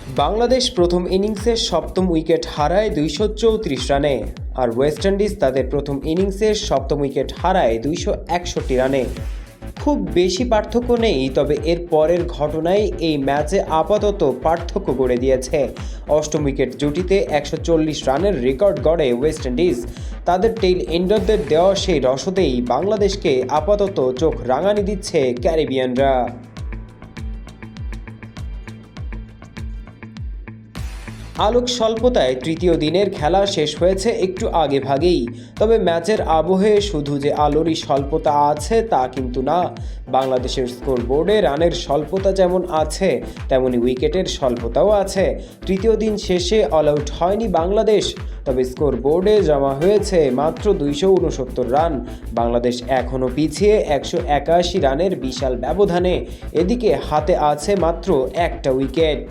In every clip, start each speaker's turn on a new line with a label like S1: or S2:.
S1: বাংলাদেশ প্রথম ইনিংসের সপ্তম উইকেট হারায় ২৩৪ রানে, আর ওয়েস্ট ইন্ডিজ তাদের প্রথম ইনিংসের সপ্তম উইকেট হারায় ২৬১ রানে। খুব বেশি পার্থক্য নেই, তবে এর পরের ঘটনাই এই ম্যাচে আপাতত পার্থক্য গড়ে দিয়েছে। অষ্টম উইকেট জুটিতে ১৪০ রানের রেকর্ড গড়ে ওয়েস্ট ইন্ডিজ। তাদের টেইল এন্ডারদের দেওয়া সেই রসদেই বাংলাদেশকে আপাতত চোখ রাঙানি দিচ্ছে ক্যারিবিয়ানরা। আলোক স্বল্পতায় তৃতীয় দিনের খেলা শেষ হয়েছে একটু আগে ভাগেই। তবে ম্যাচের আবহে শুধু যে আলোরই স্বল্পতা আছে তা কিন্তু না। বাংলাদেশের স্কোরবোর্ডে রানের স্বল্পতা যেমন আছে, তেমনি উইকেটের স্বল্পতাও আছে। তৃতীয় দিন শেষে অল আউট হয়নি বাংলাদেশ, তবে স্কোরবোর্ডে জমা হয়েছে মাত্র ২৬৯ রান। বাংলাদেশ এখনও পিছিয়ে ১৮১ রানের বিশাল ব্যবধানে। এদিকে হাতে আছে মাত্র একটা উইকেট।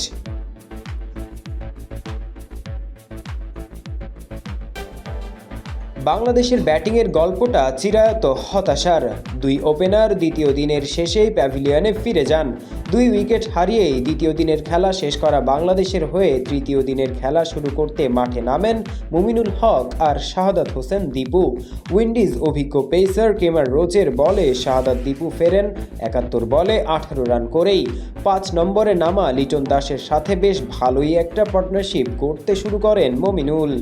S1: বাংলাদেশের ব্যাটিংয়ের গল্পটা চিরায়ত হতাশার। দুই ওপেনার দ্বিতীয় দিনের শেষেই প্যাভিলিয়নে ফিরে যান। ২ উইকেট হারিয়েই দ্বিতীয় দিনের খেলা শেষ করা বাংলাদেশের হয়ে তৃতীয় দিনের খেলা শুরু করতে মাঠে নামেন মুমিনুল হক আর শাহাদাত হোসেন দীপু। উইন্ডিজ অভিজ্ঞ পেসার কেমার রোচের বলে শাহাদাত দীপু ফেরেন ৭১ বলে ১৮ রান করেই। ৫ নম্বরে নামা লিটন দাসের সাথে বেশ ভালোই একটা পার্টনারশিপ গড়তে শুরু করেন মুমিনুল।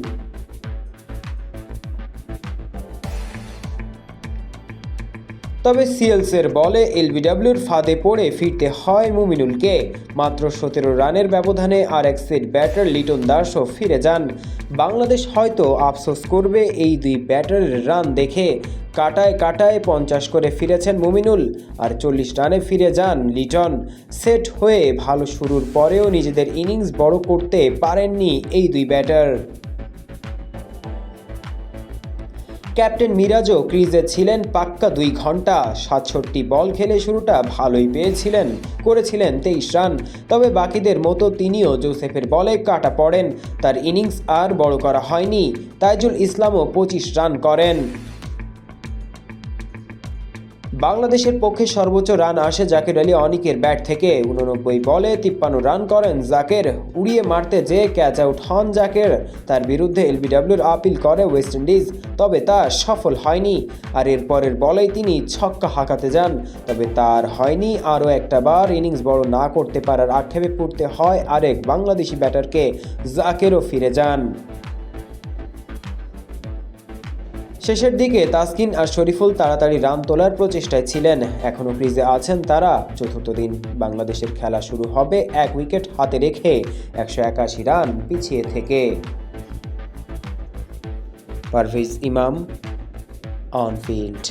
S1: তবে সিএলসের বলে এলবিডব্লিউর ফাঁদে পড়ে ফিরতে হয় মুমিনুলকে। মাত্র ১৭ রানের ব্যবধানে আর এক সেট ব্যাটার লিটন দাসও ফিরে যান। বাংলাদেশ হয়তো আফসোস করবে এই দুই ব্যাটারের রান দেখে। কাটায় কাটায় ৫০ করে ফিরেছেন মুমিনুল, আর ৪০ রানে ফিরে যান লিটন। সেট হয়ে ভালো শুরুর পরেও নিজেদের ইনিংস বড় করতে পারেননি এই দুই ব্যাটার। ক্যাপ্টেন মিরাজও ক্রিজে ছিলেন পাক্কা ২ ঘন্টা। ৬৭ বল খেলে শুরুটা ভালোই করেছিলেন ২৩ রান। তবে বাকিদের মতো তিনিও জোসেফের বলে কাটা পড়েন। তার ইনিংস আর বড় করা হয়নি। তাইজুল ইসলামও ২৫ রান করেন। বাংলাদেশের পক্ষে সর্বোচ্চ রান আসে জাকের আলী অনিকের ব্যাট থেকে। ৮৯ বলে ৫৩ রান করেন জাকের। উড়িয়ে মারতে যেয়ে ক্যাচ আউট হন জাকের। তার বিরুদ্ধে এলবিডব্লিউর আপিল করে ওয়েস্ট ইন্ডিজ, তবে তা সফল হয়নি। আর এর পরের বলেই তিনি ছক্কা হাঁকাতে যান, তবে তার হয়নি। আরও একটা বার ইনিংস বড় না করতে পারার আক্ষেপে পড়তে হয় আরেক বাংলাদেশি ব্যাটারকে। জাকেরও ফিরে যান। শেষের দিকে তাসকিন আর শরীফুল তাড়াতাড়ি রান তোলার প্রচেষ্টায় ছিলেন। এখনও ক্রিজে আছেন তারা। চতুর্থ দিন বাংলাদেশের খেলা শুরু হবে ১ উইকেট হাতে রেখে ১৮১ রান পিছিয়ে থেকে। পারভেজ ইমাম, অন ফিল্ড।